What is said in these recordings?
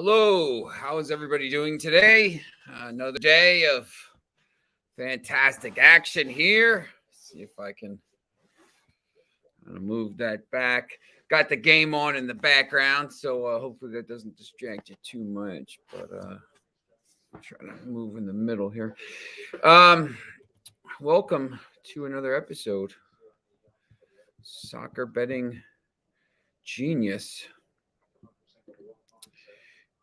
Hello, how is everybody doing today? Another day of fantastic action here. See if I can move that back. Got the game on in the background, so hopefully that doesn't distract you too much. But I'm trying to move in the middle here. Welcome to another episode. Soccer Betting Genius.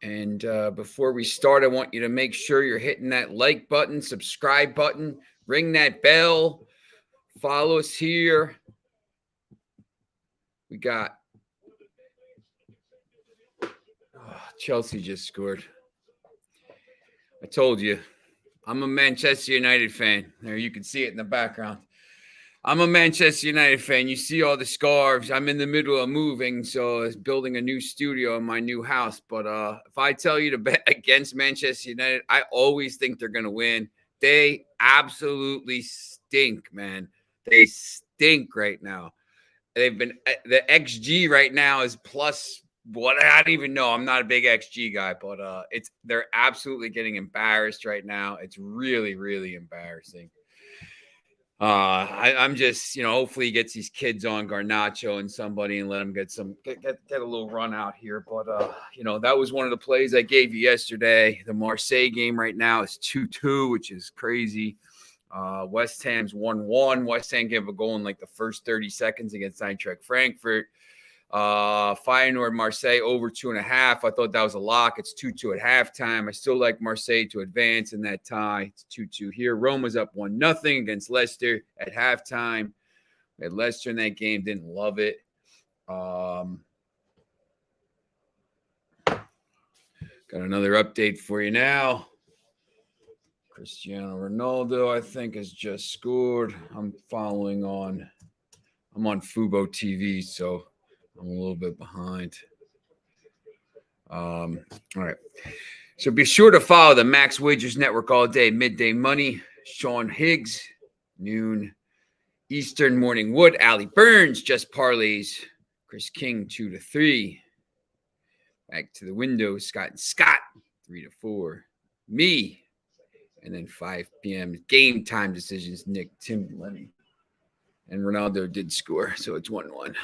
And before we start, I want you to make sure you're hitting that like button, subscribe button, ring that bell, follow us here. We got Chelsea just scored. I told you, I'm a Manchester United fan. There, you can see it in the background. I'm a Manchester United fan. You see all the scarves. I'm in the middle of moving, so it's building a new studio in my new house. But if I tell you to bet against Manchester United, I always think they're going to win. They absolutely stink, man. They stink right now. They've been the XG right now is plus what I don't even know. I'm not a big XG guy, but they're absolutely getting embarrassed right now. It's really, really embarrassing. I'm just, hopefully he gets these kids on Garnacho and somebody and let them get a little run out here. But, that was one of the plays I gave you yesterday. The Marseille game right now is 2-2, which is crazy. West Ham's 1-1. West Ham gave a goal in like the first 30 seconds against Eintracht Frankfurt. Feyenoord Marseille over 2.5. I thought that was a lock. It's 2-2 at halftime. I still like Marseille to advance in that tie. It's 2-2 here. Rome was up 1-0 against Leicester at halftime. We had Leicester in that game. Didn't love it. Got another update for you now. Cristiano Ronaldo, I think, has just scored. I'm on Fubo TV, so I'm a little bit behind. All right. So be sure to follow the Max Wagers Network all day. Midday Money, Sean Higgs, noon Eastern, Morning Wood, Allie Burns, Just Parlays, Chris King, 2 to 3. Back to the window, Scott and Scott, 3 to 4. Me, and then 5 p.m. Game time decisions, Nick, Tim, Lenny. And Ronaldo did score, so it's 1-1.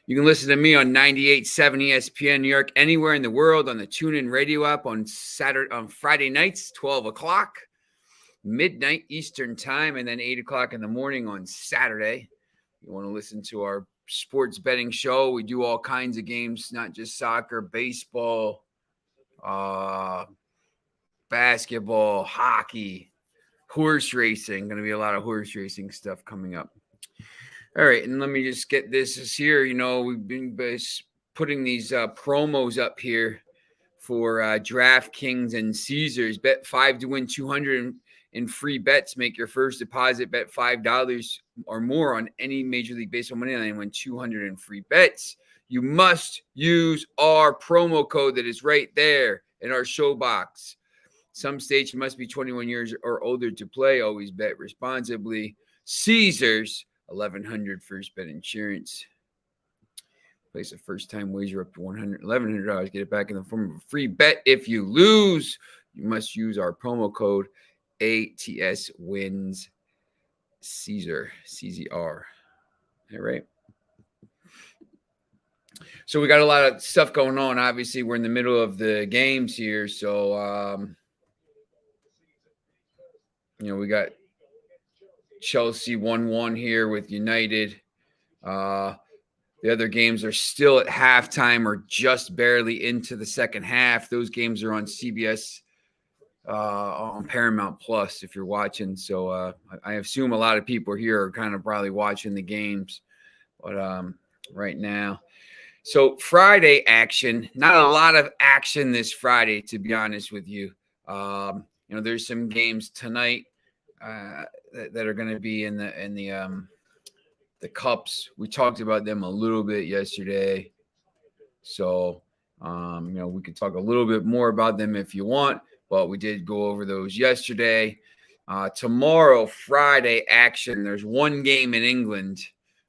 You can listen to me on 98.7 ESPN New York, anywhere in the world on the TuneIn Radio app on Friday nights, 12 o'clock, midnight Eastern time, and then 8 o'clock in the morning on Saturday. You want to listen to our sports betting show. We do all kinds of games, not just soccer, baseball, basketball, hockey, horse racing. Going to be a lot of horse racing stuff coming up. All right, and let me just get this here. We've been putting these promos up here for DraftKings and Caesars. Bet 5 to win 200 in free bets. Make your first deposit. Bet $5 or more on any Major League Baseball Moneyline and win 200 in free bets. You must use our promo code that is right there in our show box. Some states you must be 21 years or older to play. Always bet responsibly. Caesars. 1,100 first bet insurance. Place a first-time wager up to $1,100. Get it back in the form of a free bet. If you lose, you must use our promo code ATS wins Caesar, CZR. All right. So we got a lot of stuff going on. Obviously, we're in the middle of the games here. So, we got Chelsea 1-1 here with United. The other games are still at halftime or just barely into the second half. Those games are on CBS, on Paramount Plus if you're watching. So I assume a lot of people here are kind of probably watching the games. But right now. So Friday action, not a lot of action this Friday, to be honest with you. There's some games tonight that are going to be in the cups. We talked about them a little bit yesterday. So, we could talk a little bit more about them if you want, but we did go over those yesterday. Tomorrow, Friday action, there's one game in England,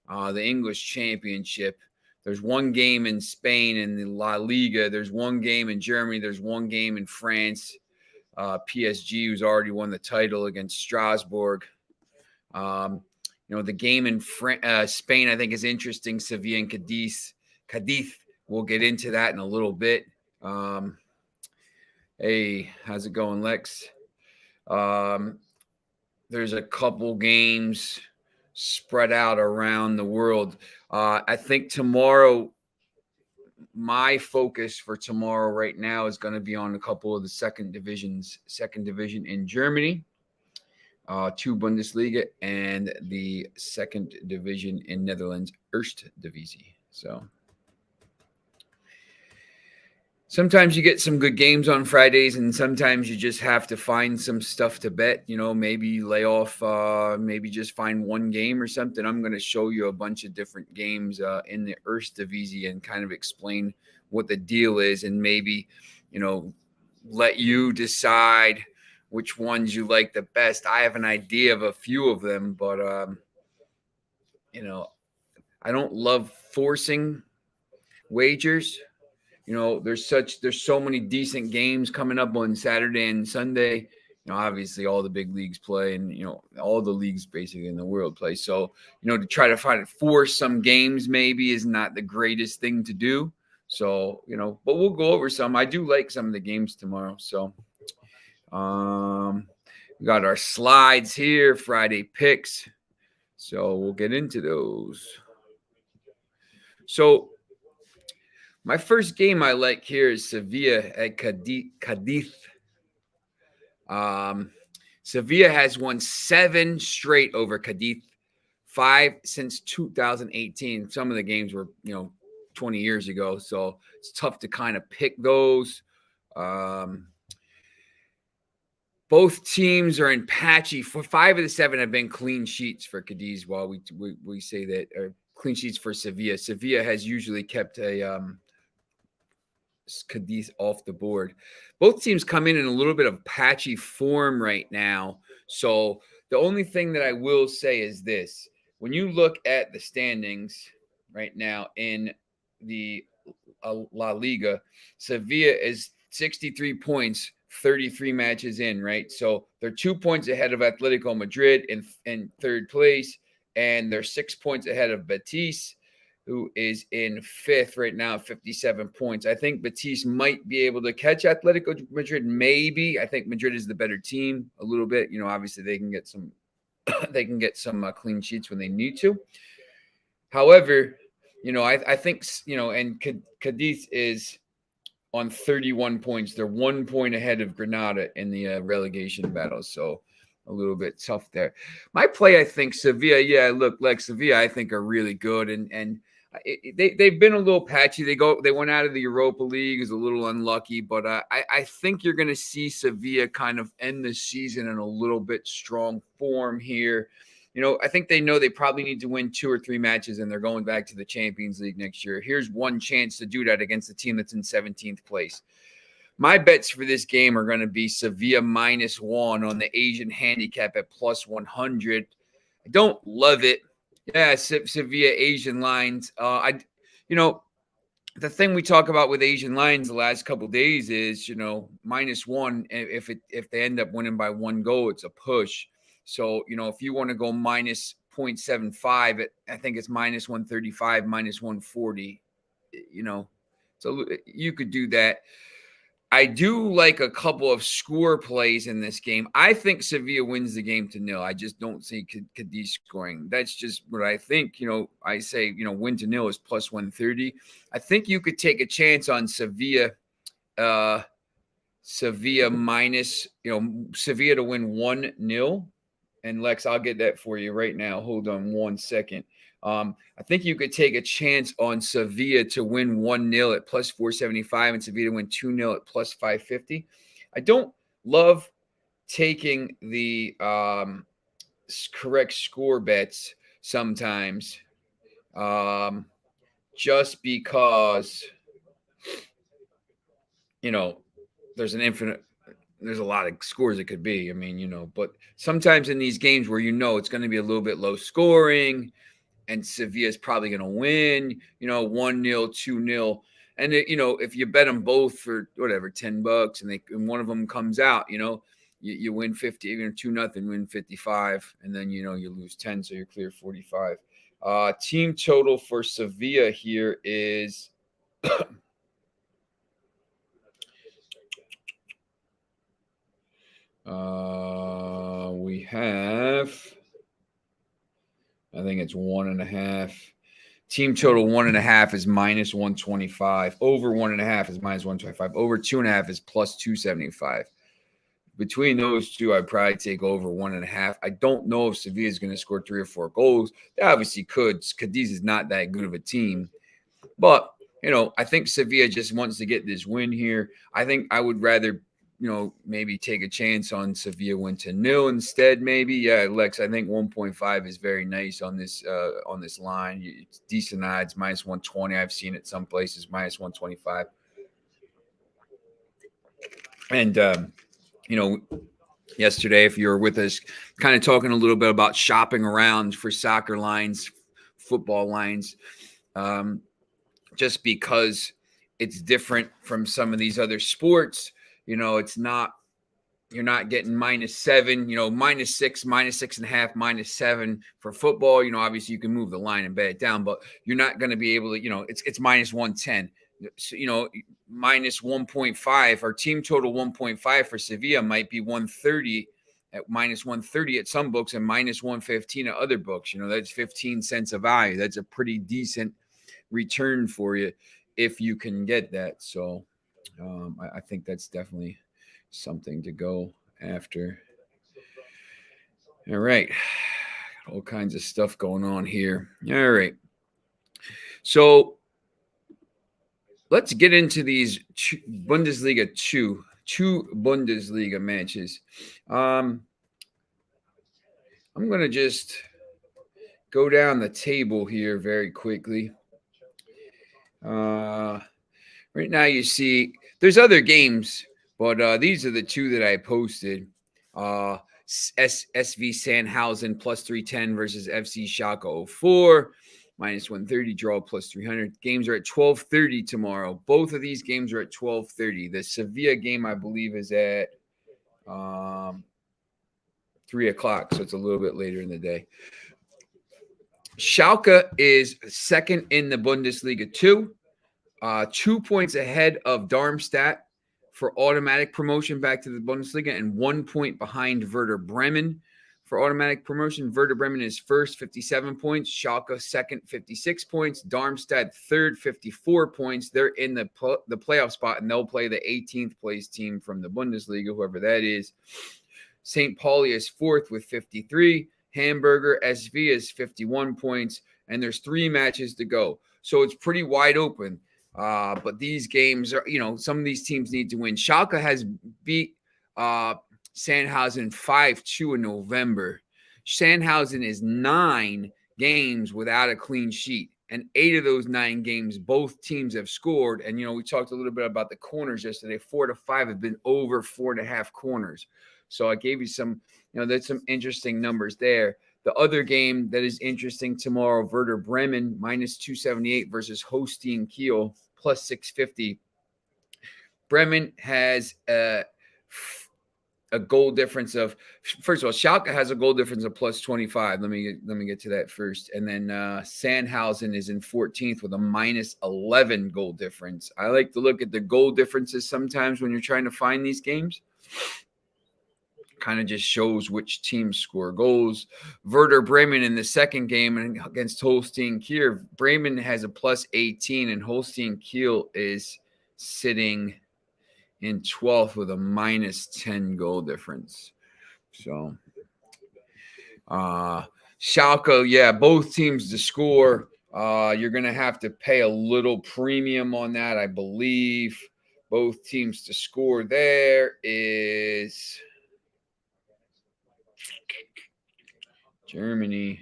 the English Championship. There's one game in Spain in the La Liga. There's one game in Germany. There's one game in France. PSG, who's already won the title against Strasbourg. The game in Spain, I think, is interesting. Sevilla and Cadiz. We'll get into that in a little bit. Hey, how's it going, Lex? There's a couple games spread out around the world. I think tomorrow, my focus for tomorrow right now is going to be on a couple of the second division in Germany, 2 Bundesliga, and the second division in Netherlands, Eredivisie. So sometimes you get some good games on Fridays, and sometimes you just have to find some stuff to bet. Maybe lay off, maybe just find one game or something. I'm going to show you a bunch of different games in the Eredivisie and kind of explain what the deal is, and maybe, let you decide which ones you like the best. I have an idea of a few of them, but, I don't love forcing wagers. There's so many decent games coming up on Saturday and Sunday. Obviously all the big leagues play, and all the leagues basically in the world play. So, to try to force some games maybe is not the greatest thing to do. So, but we'll go over some. I do like some of the games tomorrow. So, we got our slides here, Friday picks. So we'll get into those. So my first game I like here is Sevilla at Cadiz. Sevilla has won 7 straight over Cadiz, 5 since 2018. Some of the games were, 20 years ago, so it's tough to kind of pick those. Both teams are in patchy. For 5 of the 7 have been clean sheets for Cadiz, while we say that, or clean sheets for Sevilla. Sevilla has usually kept Cadiz off the board. Both teams come in a little bit of patchy form right now. So the only thing that I will say is this. When you look at the standings right now in the La Liga, Sevilla is 63 points, 33 matches in, right? So they're 2 points ahead of Atletico Madrid in third place, and they're 6 points ahead of Betis, who is in 5th right now, 57 points. I think Betis might be able to catch Atletico Madrid. Maybe. I think Madrid is the better team a little bit. Obviously they can get some clean sheets when they need to. However, I think, and Cadiz is on 31 points. They're 1 point ahead of Granada in the relegation battle. So a little bit tough there. My play, I think Sevilla. Yeah, look, like Sevilla, I think are really good, and they've been a little patchy. They went out of the Europa League, is a little unlucky, but I think you're going to see Sevilla kind of end the season in a little bit strong form here. I think they know they probably need to win 2 or 3 matches, and they're going back to the Champions League next year. Here's one chance to do that against a team that's in 17th place. My bets for this game are going to be Sevilla -1 on the Asian handicap at +100. I don't love it. Yeah, Sevilla Asian lines. The thing we talk about with Asian lines the last couple of days is, -1. If they end up winning by 1 goal, it's a push. So, if you want to go -0.75, I think it's -135, -140. So you could do that. I do like a couple of score plays in this game. I think Sevilla wins the game to 0. I just don't see Cadiz scoring. That's just what I think. I say, win to 0 is +130. I think you could take a chance on Sevilla. Sevilla minus, Sevilla to win 1-0. And Lex, I'll get that for you right now. Hold on 1 second. I think you could take a chance on Sevilla to win 1-0 at +475 and Sevilla to win 2-0 at +550. I don't love taking the correct score bets sometimes, just because, there's a lot of scores it could be. But sometimes in these games where it's going to be a little bit low scoring, and Sevilla is probably going to win, 1-0, 2-0. And, if you bet them both for whatever, $10 and one of them comes out, you win 50, even 2-0, win 55. And then, you lose 10. So you're clear 45. Team total for Sevilla here is we have, I think it's 1.5. Team total 1.5 is minus 125. Over 1.5 is minus 125. Over 2.5 is plus 275. Between those two, I'd probably take over 1.5. I don't know if Sevilla is going to score 3 or 4 goals. They obviously could. Cadiz is not that good of a team. But, I think Sevilla just wants to get this win here. I think I would rather, maybe take a chance on Sevilla win to 0 instead. Maybe, yeah, Lex. I think 1.5 is very nice on this line. It's decent odds, minus 120. I've seen it some places minus 125. And yesterday, if you were with us, kind of talking a little bit about shopping around for soccer lines, football lines, just because it's different from some of these other sports. It's not, you're not getting -7, -6, -6.5, -7 for football. Obviously you can move the line and bet it down, but you're not going to be able to, it's minus 110. So, minus 1.5 or team total 1.5 for Sevilla might be 130 at minus 130 at some books and minus 115 at other books. That's 15 cents of value. That's a pretty decent return for you if you can get that. So I think that's definitely something to go after. All right. All kinds of stuff going on here. All right. So let's get into these Bundesliga two Bundesliga matches. I'm going to just go down the table here very quickly. Right now you see there's other games, but these are the two that I posted. SV Sandhausen plus 310 versus FC Schalke 04. Minus 130, draw plus 300. Games are at 12:30 tomorrow. Both of these games are at 12:30. The Sevilla game, I believe, is at 3 o'clock, so it's a little bit later in the day. Schalke is second in the Bundesliga 2. 2 points ahead of Darmstadt for automatic promotion back to the Bundesliga and 1 point behind Werder Bremen for automatic promotion. Werder Bremen is first, 57 points. Schalke second, 56 points. Darmstadt third, 54 points. They're in the playoff spot, and they'll play the 18th place team from the Bundesliga, whoever that is. St. Pauli is fourth with 53. Hamburger SV is 51 points, and there's 3 matches to go. So it's pretty wide open. But these games are, some of these teams need to win. Schalke has beat Sandhausen 5-2 in November. Sandhausen is 9 games without a clean sheet. And 8 of those 9 games, both teams have scored. And, we talked a little bit about the corners yesterday. 4 to 5 have been over 4.5 corners. So I gave you some, there's some interesting numbers there. The other game that is interesting tomorrow, Werder Bremen, minus 278 versus Holstein Kiel, plus 650. Bremen has a goal difference of, first of all, Schalke has a goal difference of plus 25. Let me get to that first. And then Sandhausen is in 14th with a minus 11 goal difference. I like to look at the goal differences sometimes when you're trying to find these games. Kind of just shows which teams score goals. Werder Bremen in the second game against Holstein Kiel, Bremen has a plus 18 and Holstein Kiel is sitting in 12th with a minus 10 goal difference. So Schalke, yeah, both teams to score. You're going to have to pay a little premium on that, I believe. Both teams to score there is Germany.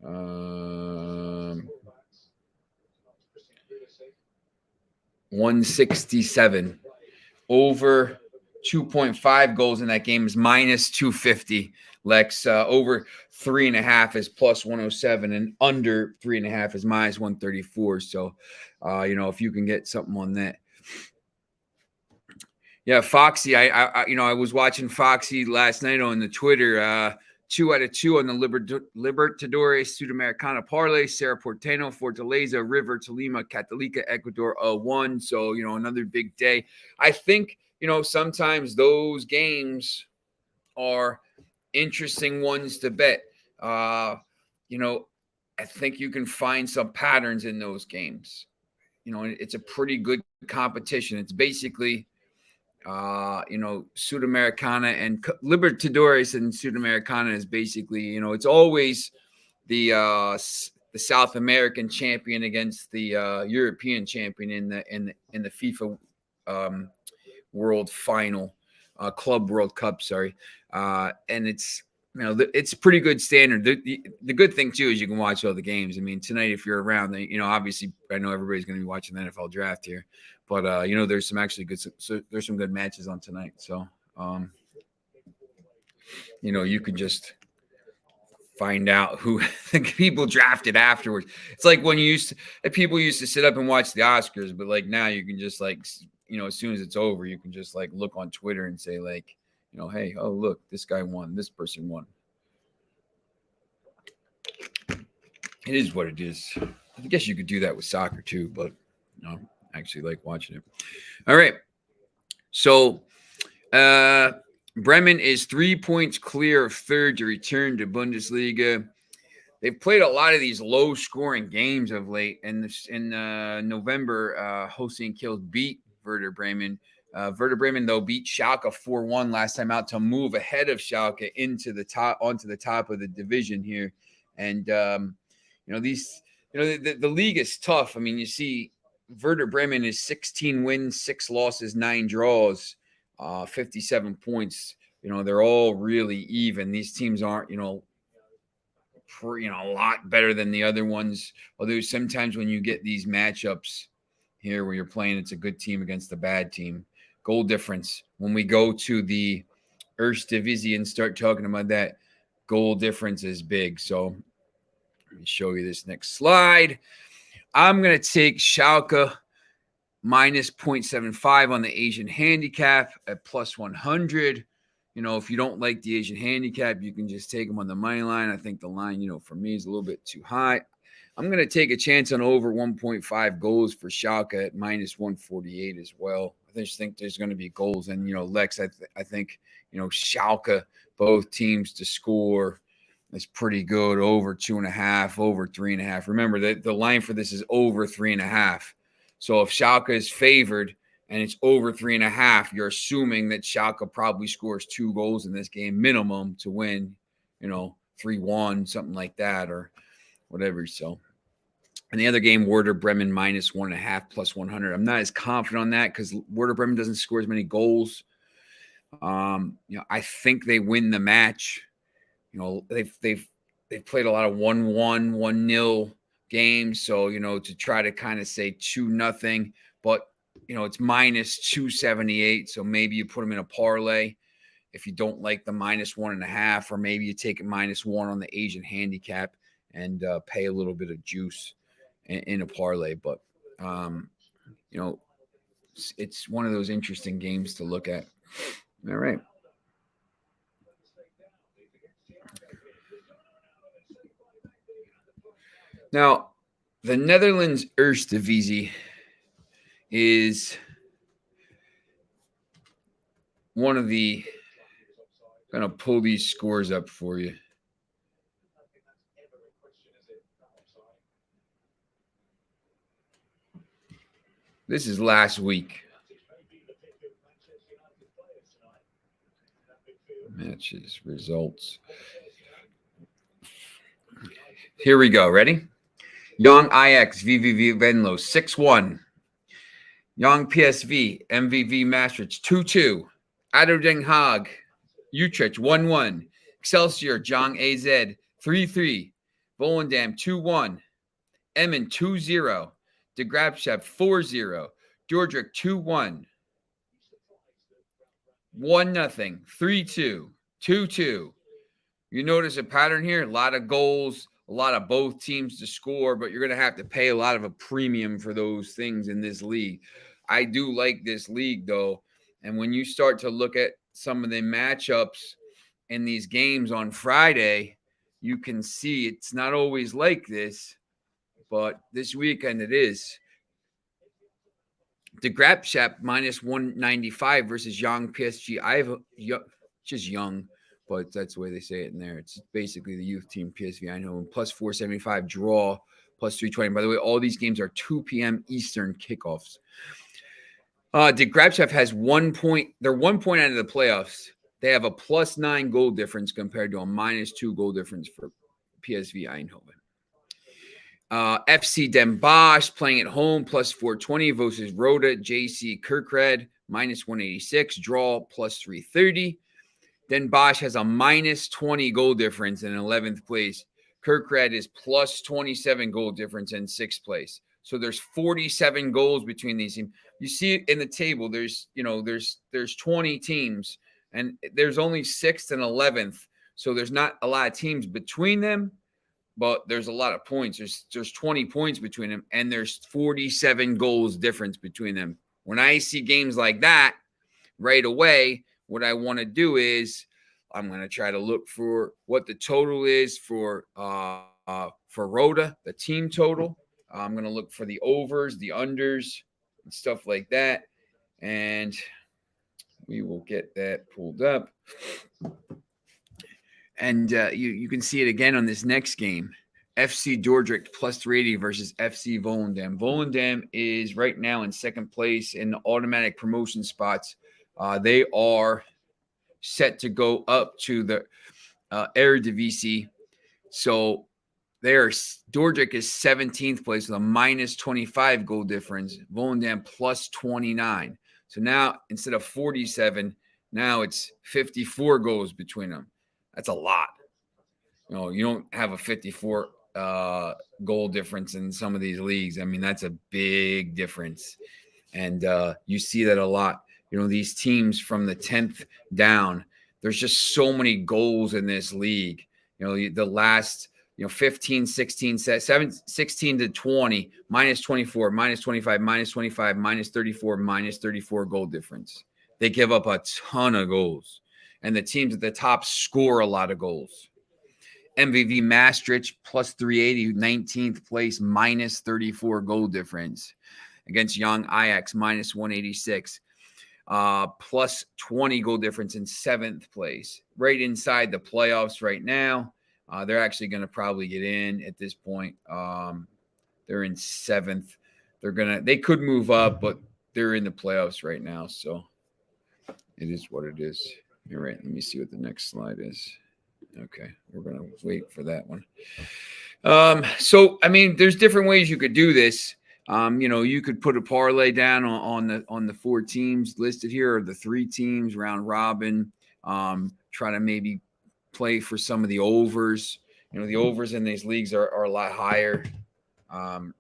167 over 2.5 goals in that game is minus 250. Lex, over 3.5 is plus 107, and under 3.5 is minus 134. So, if you can get something on that. Yeah, Foxy. I was watching Foxy last night on the Twitter. 2 out of 2 on the Libertadores Sudamericana parlay. Cerro Porteño, Fortaleza, River, Tolima, Catolica, Ecuador, 1. So, another big day. I think, sometimes those games are interesting ones to bet. I think you can find some patterns in those games. It's a pretty good competition. It's basically Sudamericana and Libertadores and Sudamericana is basically, it's always the South American champion against the European champion in the FIFA World Final, Club World Cup. Sorry, and it's it's pretty good standard. The good thing too is you can watch all the games. I mean, tonight if you're around, obviously I know everybody's going to be watching the NFL draft here. But there's some actually good. So there's some good matches on tonight. So you can just find out who the people drafted afterwards. It's like when people used to sit up and watch the Oscars, but like now you can just as soon as it's over, you can just look on Twitter and say hey, oh look, this guy won, this person won. It is what it is. I guess you could do that with soccer too, but actually like watching it. All right. So Bremen is 3 points clear of third to return to Bundesliga. They've played a lot of these low-scoring games of late. And in November, Holstein Kiel beat Werder Bremen. Werder Bremen, though, beat Schalke 4-1 last time out to move ahead of Schalke onto the top of the division here. And the league is tough. I mean, you see Werder Bremen is 16 wins, 6 losses, 9 draws, 57 points. They're all really even. These teams aren't, a lot better than the other ones. Although sometimes when you get these matchups here where you're playing, it's a good team against a bad team. Goal difference. When we go to the Eredivisie and start talking about that, goal difference is big. So let me show you this next slide. I'm going to take Schalke minus 0.75 on the Asian handicap at plus 100. If you don't like the Asian handicap, you can just take them on the money line. I think the line, for me is a little bit too high. I'm going to take a chance on over 1.5 goals for Schalke at minus 148 as well. I just think there's going to be goals. And, Lex, I think, Schalke, both teams to score. It's pretty good. Over 2.5, over 3.5. Remember that the line for this is over 3.5. So if Schalke is favored and it's over 3.5, you're assuming that Schalke probably scores 2 goals in this game minimum to win, 3-1, something like that, or whatever. So, and the other game, Werder Bremen minus 1.5 plus 100. I'm not as confident on that because Werder Bremen doesn't score as many goals. I think they win the match. They've played a lot of 1-1, 1-0 games. So, to try to kind of say 2-0, but, it's minus 278. So maybe you put them in a parlay if you don't like the minus 1.5, or maybe you take it minus 1 on the Asian handicap and pay a little bit of juice in a parlay. But, it's one of those interesting games to look at. All right. Now, the Netherlands Eredivisie is one of the – I'm going to pull these scores up for you. This is last week. Matches, results. Here we go. Ready? Young Ajax, VVV Venlo, 6-1. Young PSV, MVV Maastricht, 2-2. ADO Den Haag, Utrecht, 1-1. Excelsior, Jong AZ, 3-3. Volendam, 2-1. Emmen, 2-0. De Graafschap, 4-0. Dordrecht, 2-1. 1-0, 3-2, 2-2. You notice a pattern here, a lot of goals, a lot of both teams to score, but you're going to have to pay a lot of a premium for those things in this league. I do like this league, though. And when you start to look at some of the matchups in these games on Friday, you can see it's not always like this, but this weekend it is. The DraftKings minus 195 versus Young PSG. I have just Young, but that's the way they say it in there. It's basically the youth team PSV Eindhoven plus 475 draw plus 320. By the way, all these games are 2 p.m. Eastern kickoffs. The DraftKings has 1 point. They're 1 point out of the playoffs. They have a +9 goal difference compared to a -2 goal difference for PSV Eindhoven. FC Den Bosch playing at home plus 420 versus Roda JC Kerkrade minus 186, draw plus 330. Den Bosch has a -20 goal difference in 11th place. Kerkrade is plus 27 goal difference in 6th place. So there's 47 goals between these teams. You see it in the table. There's 20 teams, and there's only 6th and 11th. So there's not a lot of teams between them, but there's a lot of points. There's 20 points between them, and there's 47 goals difference between them. When I see games like that right away, what I want to do is I'm going to try to look for what the total is for Roda, the team total. I'm going to look for the overs, the unders, and stuff like that. And we will get that pulled up. And you can see it again on this next game. FC Dordrecht plus 380 versus FC Volendam. Volendam is right now in 2nd place in the automatic promotion spots. They are set to go up to the Eredivisie. So Dordrecht is 17th place with a -25 goal difference. Volendam plus 29. So now instead of 47, now it's 54 goals between them. That's a lot. You don't have a 54 goal difference in some of these leagues. I mean, that's a big difference. And you see that a lot. These teams from the 10th down, there's just so many goals in this league. The last, 15, 16, 7, 16 to 20, -24, -25, -25, -34, -34 goal difference. They give up a ton of goals. And the teams at the top score a lot of goals. MVV Maastricht plus 380, 19th place, -34 goal difference. Against Young Ajax, -186. Plus 20 goal difference in 7th place. Right inside the playoffs right now. They're actually going to probably get in at this point. They're in 7th. They could move up, but they're in the playoffs right now. So it is what it is. You're right. Let me see what the next slide is. Okay, we're going to wait for that one. So, I mean, there's different ways you could do this. You could put a parlay down on the 4 teams listed here, or the 3 teams round robin. Try to maybe play for some of the overs. The overs in these leagues are a lot higher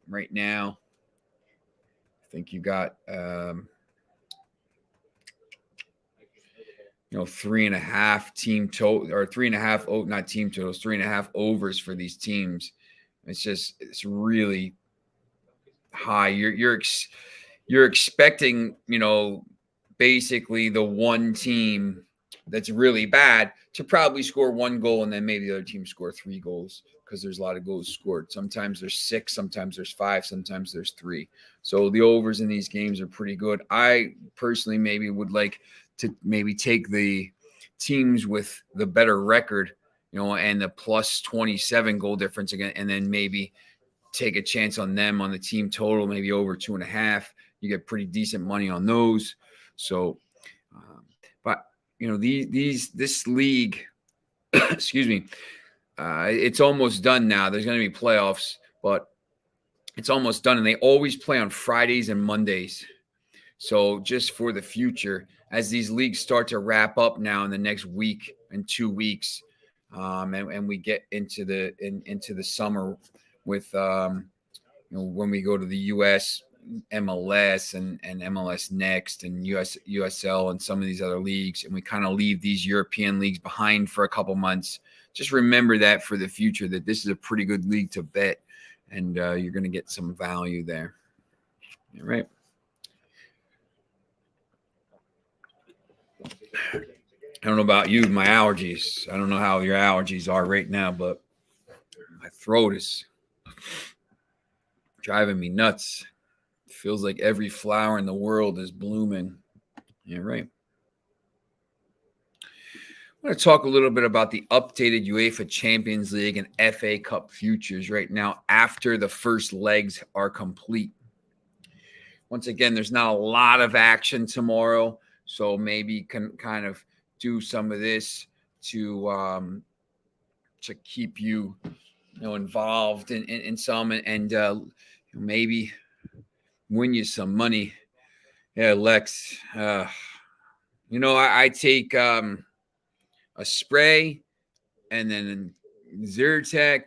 right now. I think you got 3.5 team total, or 3.5, not team totals, 3.5 overs for these teams. It's really high. You're expecting, basically the one team that's really bad to probably score 1 goal, and then maybe the other team score 3 goals, because there's a lot of goals scored. Sometimes there's 6, sometimes there's 5, sometimes there's 3. So the overs in these games are pretty good. I personally maybe would like to maybe take the teams with the better record, and the plus 27 goal difference again, and then maybe take a chance on them on the team total, maybe over 2.5. You get pretty decent money on those. So, but this league, excuse me, it's almost done now. There's going to be playoffs, but it's almost done, and they always play on Fridays and Mondays. So just for the future, as these leagues start to wrap up now in the next week and 2 weeks, and we get into the summer with when we go to the U.S., MLS and MLS Next and USL and some of these other leagues, and we kind of leave these European leagues behind for a couple months, just remember that for the future, that this is a pretty good league to bet, and you're going to get some value there. All right. I don't know about you, my allergies. I don't know how your allergies are right now, but my throat is driving me nuts. It feels like every flower in the world is blooming. Yeah, right. I'm going to talk a little bit about the updated UEFA Champions League and FA Cup futures right now after the first legs are complete. Once again, there's not a lot of action tomorrow, so maybe you can kind of do some of this to keep you involved in some and maybe win you some money. Yeah, Lex. I take a spray and then Zyrtec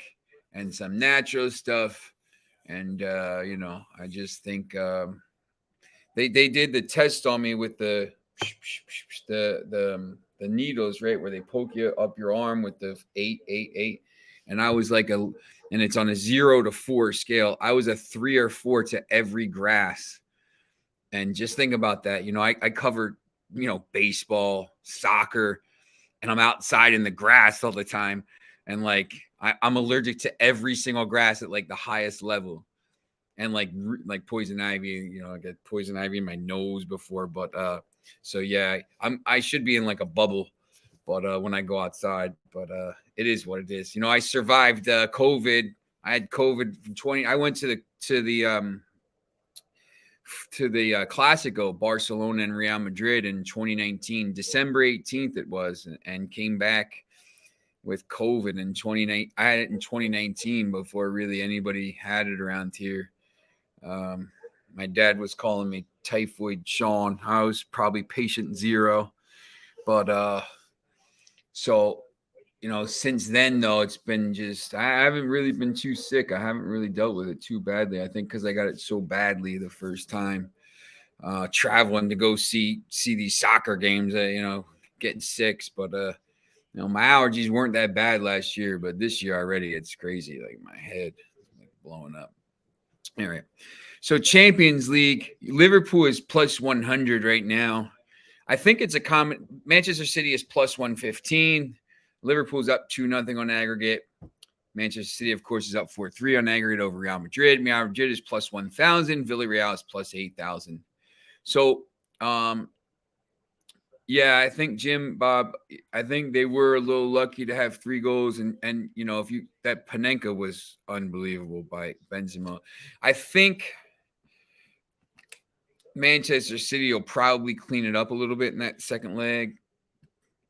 and some natural stuff, and I just think they did the test on me with the needles, right, where they poke you up your arm with the 8, and I was like and it's on a 0 to 4 scale. I was a 3 or 4 to every grass. And just think about that. I cover, baseball, soccer, and I'm outside in the grass all the time. And like, I'm allergic to every single grass at like the highest level. And like poison ivy, I get poison ivy in my nose before. But so yeah, I should be in like a bubble, but when I go outside, but it is what it is. I survived COVID. I had COVID from 20. I went to the Clásico, Barcelona and Real Madrid in 2019, December 18th it was, and came back with COVID in 2019. I had it in 2019 before really anybody had it around here. My dad was calling me Typhoid Sean. I was probably patient 0, but so since then though, it's been just, I haven't really been too sick. I haven't really dealt with it too badly. I think because I got it so badly the first time, traveling to go see these soccer games, getting sick. But my allergies weren't that bad last year, but this year already it's crazy. Like my head like blowing up. All right. So Champions League, Liverpool is plus 100 right now. I think it's a common. Manchester City is plus 115. Liverpool's up 2-0 on aggregate. Manchester City, of course, is up 4-3 on aggregate over Real Madrid. Real Madrid is plus 1,000. Villarreal is plus 8,000. So, yeah, I think Bob, I think they were a little lucky to have 3 goals, and that Panenka was unbelievable by Benzema. I think Manchester City will probably clean it up a little bit in that second leg.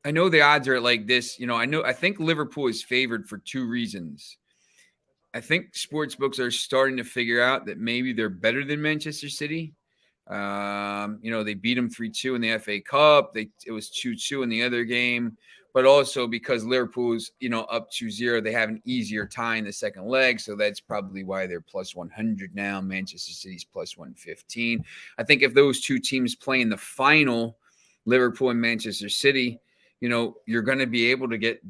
I know the odds are like this. I think Liverpool is favored for 2 reasons. I think sportsbooks are starting to figure out that maybe they're better than Manchester City. They beat them 3-2 in the FA Cup. It was 2-2 in the other game, but also because Liverpool's, up 2-0, they have an easier tie in the second leg. So that's probably why they're plus 100 now. Manchester City's plus 115. I think if those 2 teams play in the final, Liverpool and Manchester City, you're going to be able to get,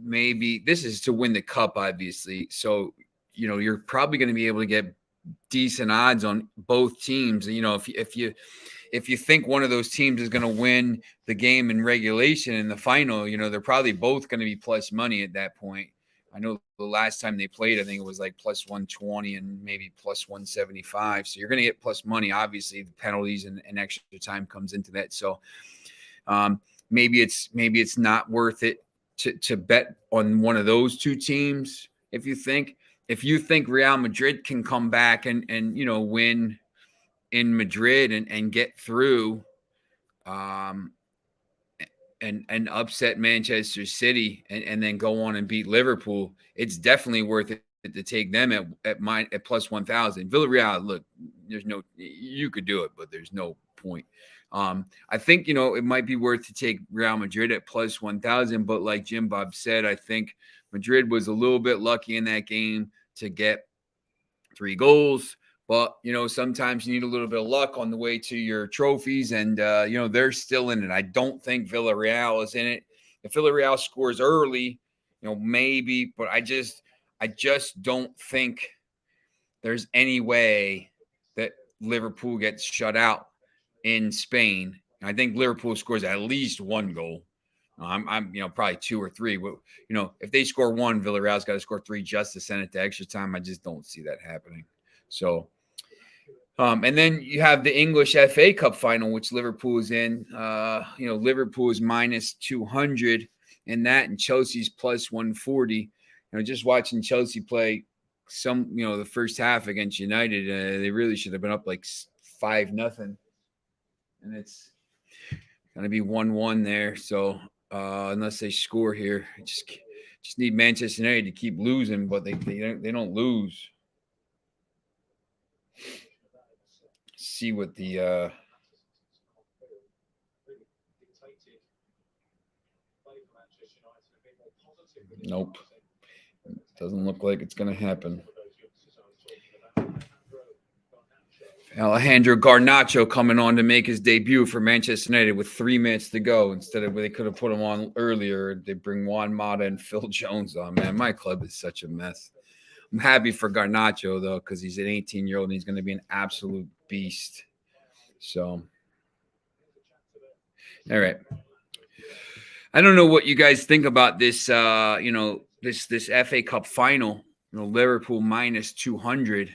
maybe this is to win the cup, obviously. So, you're probably going to be able to get decent odds on both teams. If you think one of those teams is going to win the game in regulation in the final, they're probably both going to be plus money at that point. I know the last time they played, I think it was like plus 120 and maybe plus 175. So you're going to get plus money. Obviously, the penalties and extra time comes into that. So maybe it's not worth it to bet on one of those 2 teams. If you think Real Madrid can come back and win in Madrid and get through and upset Manchester City and then go on and beat Liverpool, it's definitely worth it to take them at plus 1,000. Villarreal, look, you could do it, but there's no point. I think, it might be worth to take Real Madrid at plus 1,000, but like Jim Bob said, I think Madrid was a little bit lucky in that game to get 3 goals, But, sometimes you need a little bit of luck on the way to your trophies, and, they're still in it. I don't think Villarreal is in it. If Villarreal scores early, maybe, but I just don't think there's any way that Liverpool gets shut out in Spain. I think Liverpool scores at least one goal. I'm probably 2 or 3. But, if they score 1, Villarreal's got to score 3 just to send it to extra time. I just don't see that happening. So, and then you have the English FA Cup final, which Liverpool is in. Liverpool is minus 200 in that, and Chelsea's plus 140. Just watching Chelsea play the first half against United, they really should have been up like 5-0, and it's going to be 1-1 there. So unless they score here, just need Manchester United to keep losing, but they don't lose. See what the nope, doesn't look like it's going to happen. Alejandro Garnacho coming on to make his debut for Manchester United with 3 minutes to go instead of where they could have put him on earlier. They bring Juan Mata and Phil Jones on. Man, my club is such a mess. I'm happy for Garnacho, though, because he's an 18-year-old and he's going to be an absolute beast. So, all right. I don't know what you guys think about this, this FA Cup final, Liverpool minus 200.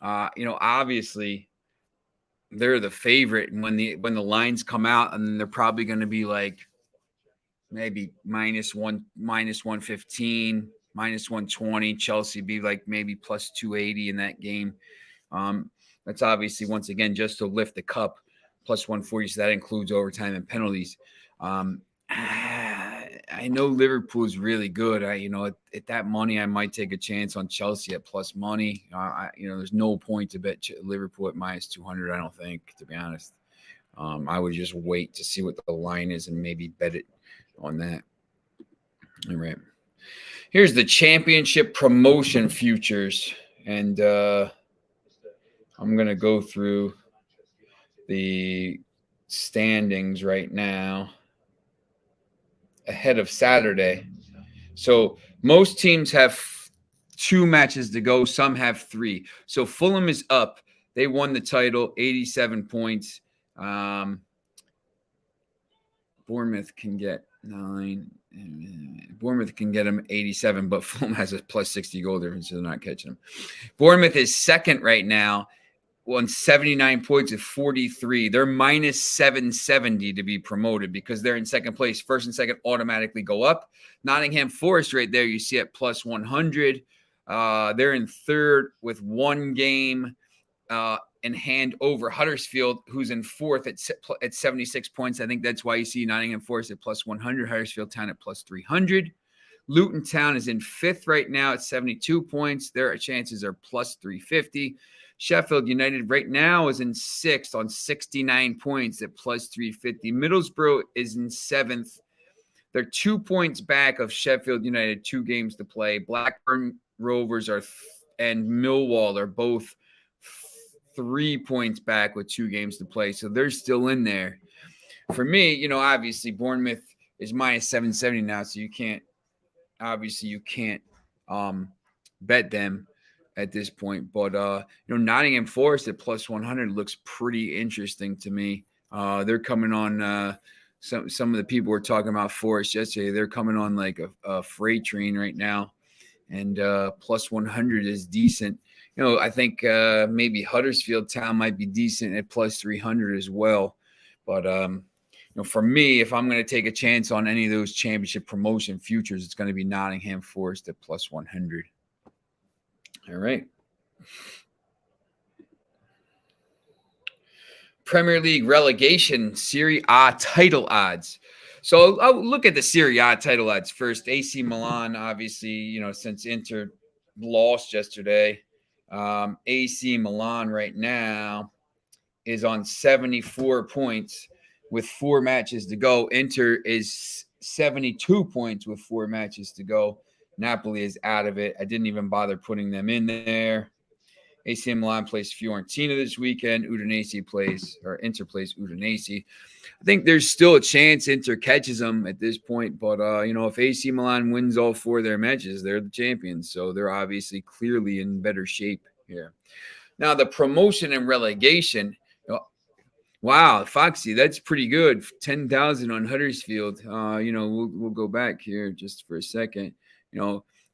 Obviously they're the favorite, and when the lines come out, and they're probably going to be like maybe minus 115, minus 120. Chelsea be like maybe plus 280 in that game. That's obviously, once again, just to lift the cup, plus 140. So that includes overtime and penalties. I know Liverpool is really good. At that money, I might take a chance on Chelsea at plus money. There's no point to bet Liverpool at minus 200, I don't think, to be honest. I would just wait to see what the line is and maybe bet it on that. All right. Here's the championship promotion futures. And I'm going to go through the standings right now ahead of Saturday. So most teams have 2 matches to go. Some have 3. So Fulham is up. They won the title, 87 points. Bournemouth can get 9. Bournemouth can get them 87, but Fulham has a plus 60 goal difference, so they're not catching them. Bournemouth is second right now, on 79 points at 43. They're minus 770 to be promoted because they're in second place. First and second automatically go up. Nottingham Forest right there, you see at plus 100. They're in third with 1 game in hand over Huddersfield, who's in fourth at 76 points. I think that's why you see Nottingham Forest at plus 100, Huddersfield Town at plus 300. Luton Town is in fifth right now at 72 points. Their chances are plus 350. Sheffield United right now is in sixth on 69 points at plus 350. Middlesbrough is in seventh. They're 2 points back of Sheffield United, 2 games to play. Blackburn Rovers and Millwall are both 3 points back with 2 games to play. So they're still in there. For me, obviously Bournemouth is minus 770 now. So you can't bet them at this point. But, Nottingham Forest at plus 100 looks pretty interesting to me. They're coming on some of the people were talking about Forest yesterday. They're coming on like a freight train right now. And plus 100 is decent. I think maybe Huddersfield Town might be decent at plus 300 as well. But, for me, if I'm going to take a chance on any of those championship promotion futures, it's going to be Nottingham Forest at plus 100. All right. Premier League relegation Serie A title odds. So I'll look at the Serie A title odds first. AC Milan, obviously, since Inter lost yesterday, AC Milan right now is on 74 points with 4 matches to go. Inter is 72 points with 4 matches to go. Napoli is out of it. I didn't even bother putting them in there. AC Milan plays Fiorentina this weekend. Inter plays Udinese. I think there's still a chance Inter catches them at this point, but if AC Milan wins all 4 of their matches, they're the champions, so they're obviously clearly in better shape here. Now, the promotion and relegation, wow, Foxy, that's pretty good. 10,000 on Huddersfield. We'll go back here just for a second.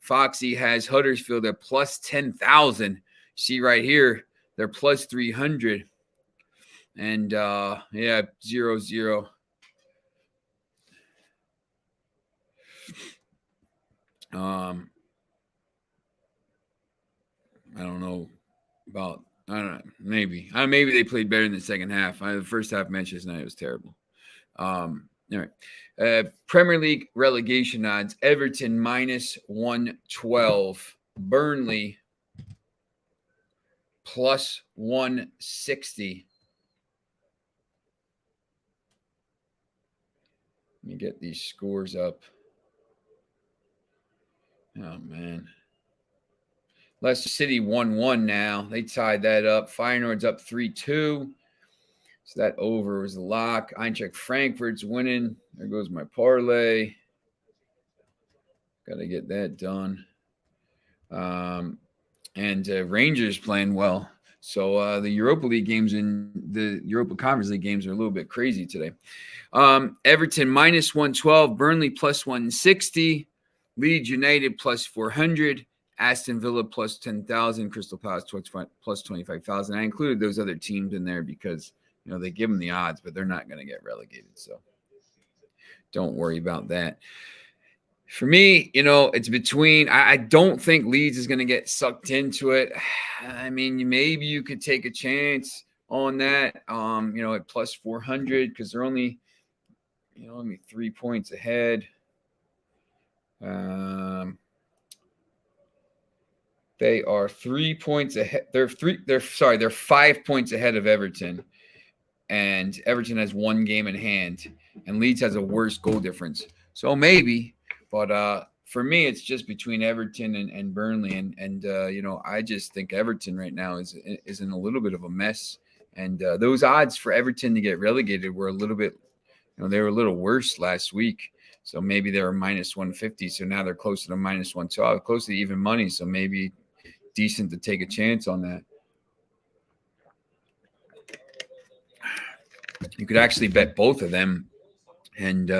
Foxy has Huddersfield at plus 10,000. See right here, they're plus 300. And 0-0. I don't know. Maybe they played better in the second half. The first half matches tonight was terrible. All right. Premier League relegation odds: Everton minus 112, Burnley plus 160. Let me get these scores up. Oh, man. Leicester City 1-1 now. They tied that up. Feyenoord's up 3-2. So that over was a lock. Eintracht Frankfurt's winning. There goes my parlay. Got to get that done. And Rangers playing well. So the Europa League games and the Europa Conference League games are a little bit crazy today. Everton minus 112, Burnley plus 160, Leeds United plus 400, Aston Villa plus 10,000, Crystal Palace plus 25,000. I included those other teams in there because they give them the odds, but they're not going to get relegated. So don't worry about that. For me, it's between. I don't think Leeds is going to get sucked into it. I mean, maybe you could take a chance on that. At plus 400 because they're only 3 points ahead. They are 3 points ahead. They're 5 points ahead of Everton, and Everton has 1 game in hand, and Leeds has a worse goal difference. So maybe. But for me, it's just between Everton and Burnley, and I just think Everton right now is in a little bit of a mess. And those odds for Everton to get relegated were a little bit, they were a little worse last week. So maybe they were minus 150. So now they're closer to minus 112, close to even money. So maybe decent to take a chance on that. You could actually bet both of them, and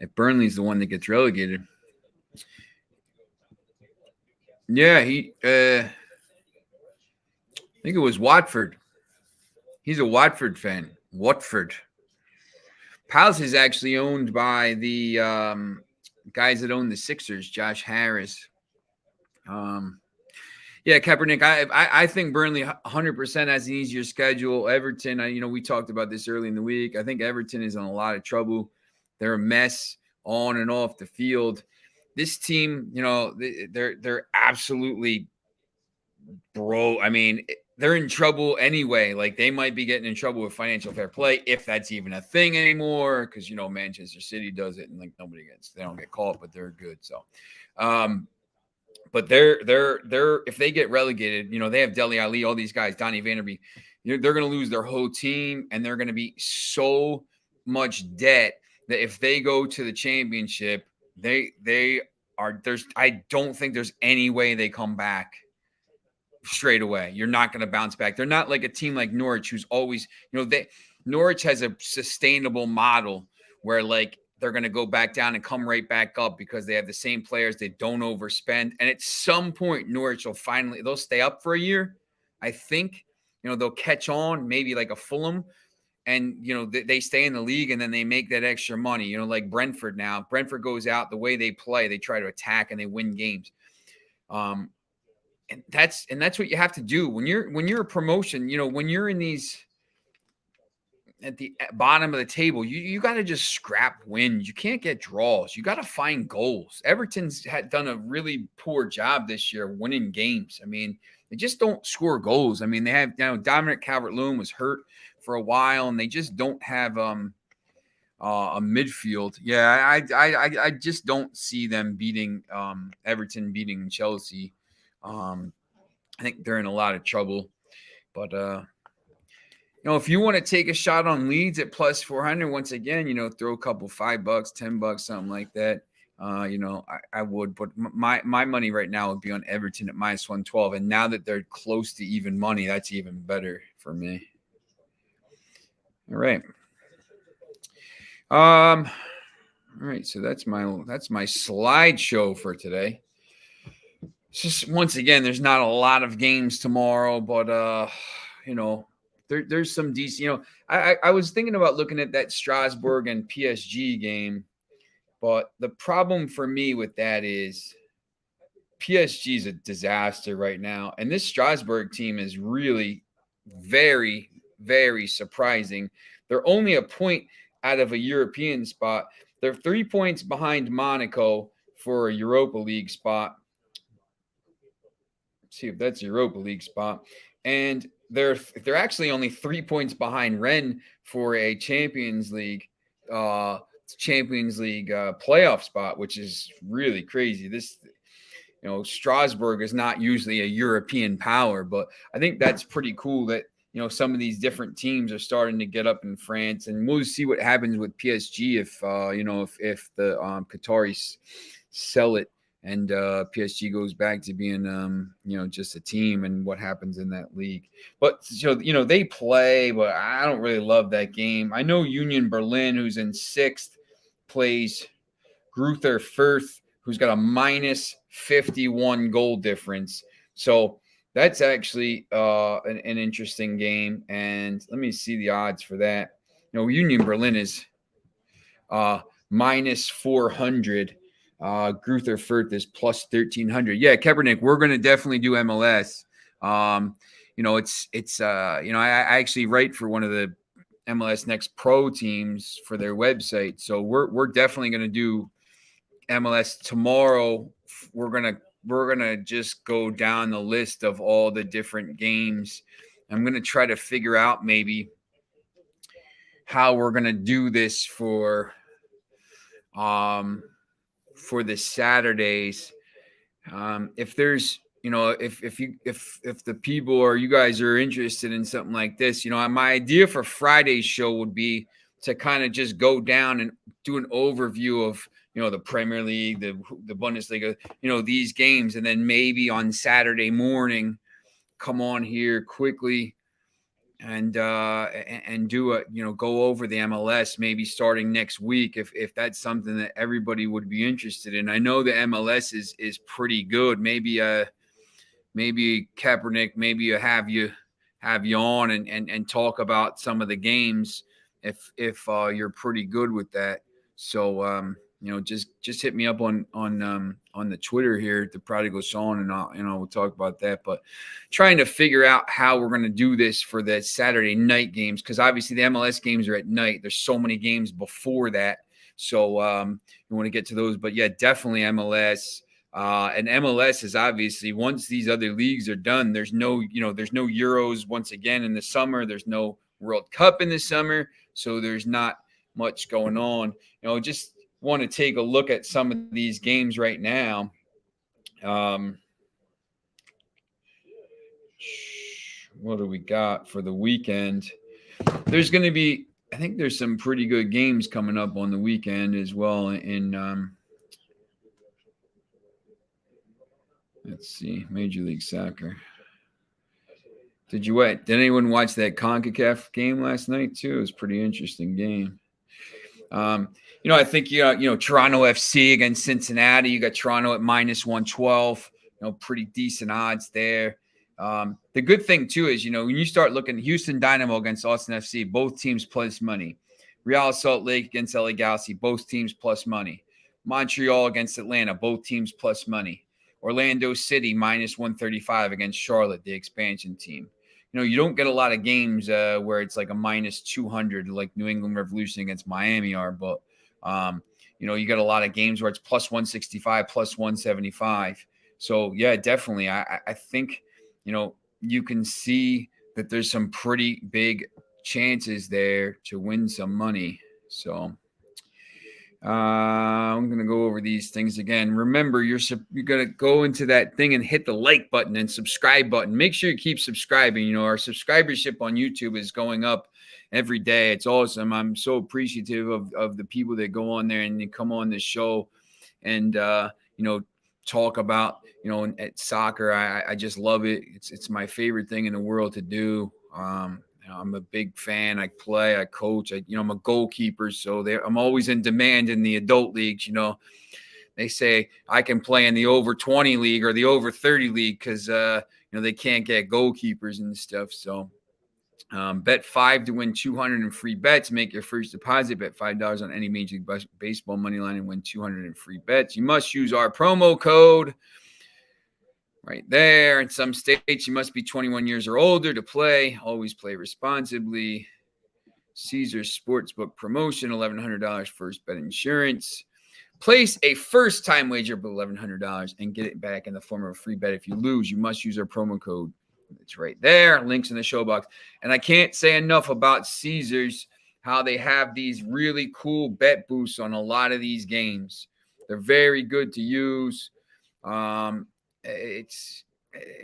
if Burnley's the one that gets relegated. Yeah, I think it was Watford. He's a Watford fan. Watford. Palace is actually owned by the guys that own the Sixers, Josh Harris. Kaepernick, I think Burnley 100% has an easier schedule. Everton, we talked about this early in the week. I think Everton is in a lot of trouble. They're a mess on and off the field. This team, they're absolutely bro. I mean, they're in trouble anyway. Like, they might be getting in trouble with financial fair play, if that's even a thing anymore, because Manchester City does it, and they don't get caught, but they're good. So, but they're if they get relegated, they have Dele Alli, all these guys, Donny Van Der Beek, they're going to lose their whole team, and they're going to be so much debt that if they go to the championship, I don't think there's any way they come back straight away. You're not going to bounce back. They're not like a team like Norwich, who's always, Norwich has a sustainable model where they're going to go back down and come right back up because they have the same players. They don't overspend. And at some point, Norwich they'll stay up for a year. I think, they'll catch on, maybe like a Fulham. And, they stay in the league, and then they make that extra money, like Brentford now. Brentford goes out, the way they play, they try to attack and they win games. And that's what you have to do when you're a promotion, when you're in these at the bottom of the table, you got to just scrap wins. You can't get draws. You got to find goals. Everton's had done a really poor job this year winning games. I mean, they just don't score goals. I mean, they have Dominic Calvert-Lewin was hurt for a while, and they just don't have a midfield. Yeah, I just don't see them beating Everton beating Chelsea. I think they're in a lot of trouble. But if you want to take a shot on Leeds at plus 400, once again, throw a couple $5, $10, something like that. I would, but my money right now would be on Everton at minus 112. And now that they're close to even money, that's even better for me. All right. All right. So that's my slideshow for today. It's just, once again, there's not a lot of games tomorrow, but there's some decent. I was thinking about looking at that Strasbourg and PSG game, but the problem for me with that is PSG is a disaster right now, and this Strasbourg team is really very, very surprising. They're only a point out of a European spot. They're 3 points behind Monaco for a Europa League spot. See if that's Europa League spot, and they're actually only 3 points behind Rennes for a Champions League playoff spot, which is really crazy. This, Strasbourg is not usually a European power, but I think that's pretty cool that some of these different teams are starting to get up in France, and we'll see what happens with PSG if the Qataris sell it. And PSG goes back to being, just a team, and what happens in that league. But, they play, but I don't really love that game. I know Union Berlin, who's in 6th, plays Greuther Fürth, who's got a minus 51 goal difference. So that's actually an interesting game. And let me see the odds for that. Union Berlin is minus 400. Greuther Fürth is plus 1,300. Yeah, Kaepernick, we're going to definitely do MLS. I actually write for one of the MLS Next Pro teams for their website. So we're definitely going to do MLS tomorrow. We're going to just go down the list of all the different games. I'm going to try to figure out maybe how we're going to do this for the Saturdays. If there's, if the people or you guys are interested in something like this, my idea for Friday's show would be to kind of just go down and do an overview of, the Premier League, the Bundesliga, these games. And then maybe on Saturday morning, come on here quickly and do a, go over the MLS maybe starting next week if that's something that everybody would be interested in. I know the MLS is pretty good. Maybe Kaepernick, maybe have you on and talk about some of the games if you're pretty good with that. So just hit me up on the Twitter here at the Prodigal Sean, and we'll talk about that. But trying to figure out how we're going to do this for the Saturday night games, because obviously the MLS games are at night. There's so many games before that, so you want to get to those. But yeah, definitely MLS. And MLS is obviously, once these other leagues are done, there's no Euros once again in the summer. There's no World Cup in the summer, so there's not much going on. Just want to take a look at some of these games right now. What do we got for the weekend? There's going to be, I think there's some pretty good games coming up on the weekend as well. In let's see, Major League Soccer. Did anyone watch that CONCACAF game last night too? It was a pretty interesting game. I think Toronto FC against Cincinnati. You got Toronto at minus 112. Pretty decent odds there. The good thing too is when you start looking, Houston Dynamo against Austin FC, both teams plus money. Real Salt Lake against LA Galaxy, both teams plus money. Montreal against Atlanta, both teams plus money. Orlando City minus 135 against Charlotte, the expansion team. You don't get a lot of games where it's like a minus 200 like New England Revolution against Miami are, but you get a lot of games where it's plus 165, plus 175. So yeah, definitely. I think, you can see that there's some pretty big chances there to win some money. So I'm going to go over these things again. Remember, you're going to go into that thing and hit the like button and subscribe button. Make sure you keep subscribing. You know, our subscribership on YouTube is going up every day. It's awesome. I'm so appreciative of the people that go on there and they come on this show and, you know, talk about, you know, at soccer. I just love it. It's my favorite thing in the world to do. I'm a big fan. I play, I coach, I'm a goalkeeper. So I'm always in demand in the adult leagues. You know, they say I can play in the over 20 league or the over 30 league because, they can't get goalkeepers and stuff. So bet 5 to win 200 in free bets. Make your first deposit. Bet $5 on any Major League Baseball money line and win 200 in free bets. You must use our promo code right there. In some states, you must be 21 years or older to play. Always play responsibly. Caesars Sportsbook promotion, $1,100 first bet insurance. Place a first-time wager of $1,100 and get it back in the form of a free bet. If you lose, you must use our promo code. It's right there. Links in the show box. And I can't say enough about Caesars, how they have these really cool bet boosts on a lot of these games. They're very good to use.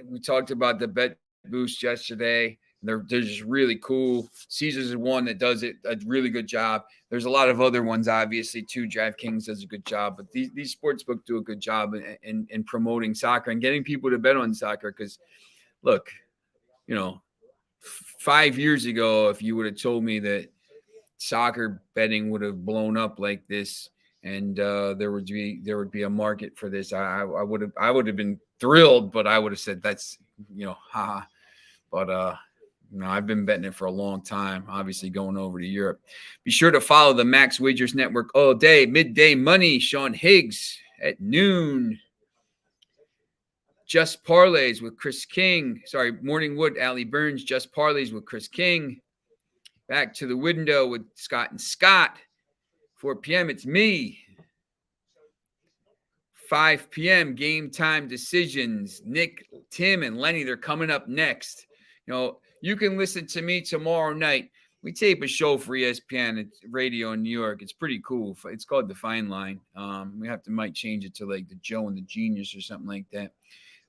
We talked about the bet boost yesterday. They're just really cool. Caesars is one that does it a really good job. There's a lot of other ones, obviously, too. DraftKings does a good job, but these sportsbook do a good job in promoting soccer and getting people to bet on soccer. Because, look, 5 years ago, if you would have told me that soccer betting would have blown up like this, and there would be a market for this, I would have been thrilled, but I would have said that's haha. But I've been betting it for a long time. Obviously, going over to Europe. Be sure to follow the Max Wagers Network all day. Midday Money, Sean Higgs at noon. Just Parlays with Chris King. Sorry, Morning Wood, Allie Burns. Just Parlays with Chris King. Back to the window with Scott and Scott. 4 p.m. It's me. 5 p.m. Game Time Decisions. Nick, Tim, and Lenny, they're coming up next. You can listen to me tomorrow night. We tape a show for ESPN. It's radio in New York. It's pretty cool. It's called The Fine Line. We might change it to like the Joe and the Genius or something like that.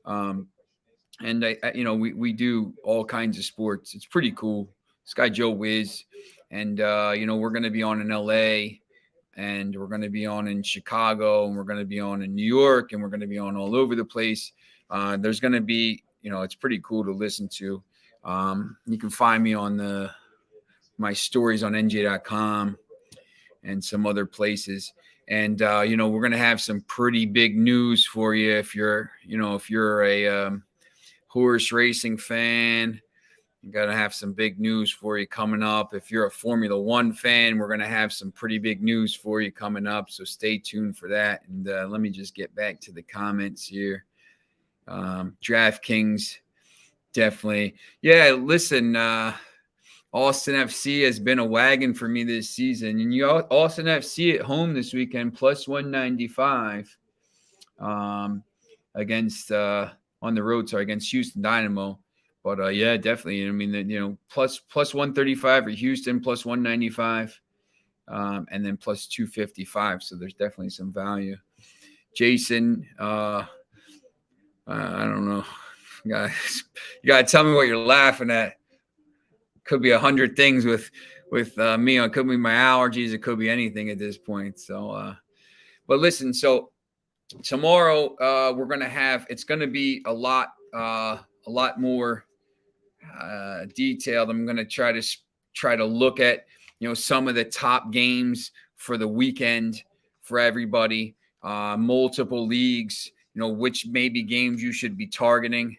And we do all kinds of sports. It's pretty cool. This guy Joe Wiz, and we're going to be on in LA, and we're going to be on in Chicago, and we're going to be on in New York, and we're going to be on all over the place. There's going to be, it's pretty cool to listen to. You can find me on my stories on NJ.com and some other places. And, we're going to have some pretty big news for you. If you're a horse racing fan, we're going to have some big news for you coming up. If you're a Formula One fan, we're going to have some pretty big news for you coming up. So stay tuned for that. And let me just get back to the comments here. DraftKings, definitely. Yeah, listen, Austin FC has been a wagon for me this season. And Austin FC at home this weekend, plus 195 against on the road, against Houston Dynamo. But yeah, definitely. I mean, plus 135 for Houston, plus 195, and then plus 255. So there's definitely some value. Jason, I don't know. You gotta tell me what you're laughing at. Could be 100 things with me. It could be my allergies. It could be anything at this point. So, but listen. So tomorrow we're gonna have. It's gonna be a lot more detailed. I'm gonna try to look at some of the top games for the weekend for everybody. Multiple leagues. Which maybe games you should be targeting.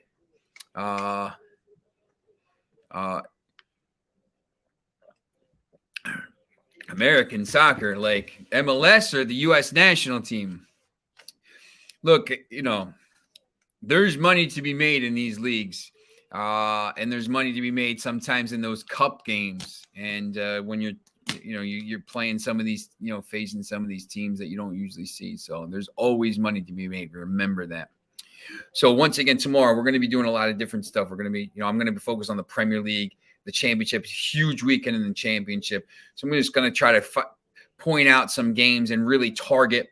American soccer, like MLS or the U.S. national team. Look, there's money to be made in these leagues, and there's money to be made sometimes in those cup games. And when you're playing some of these, facing some of these teams that you don't usually see. So there's always money to be made. Remember that. So once again, tomorrow we're going to be doing a lot of different stuff. We're going to be, I'm going to be focused on the Premier League, the championship, huge weekend in the championship. So I'm just going to try to point out some games and really target,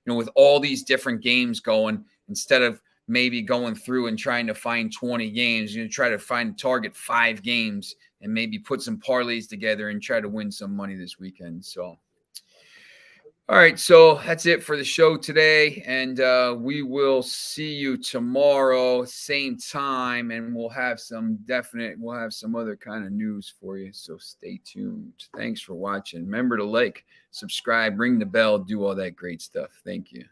with all these different games going, instead of maybe going through and trying to find 20 games, try to target 5 games and maybe put some parlays together and try to win some money this weekend. So, all right, so that's it for the show today, and we will see you tomorrow, same time, and we'll have some other kind of news for you, so stay tuned. Thanks for watching. Remember to like, subscribe, ring the bell, do all that great stuff. Thank you.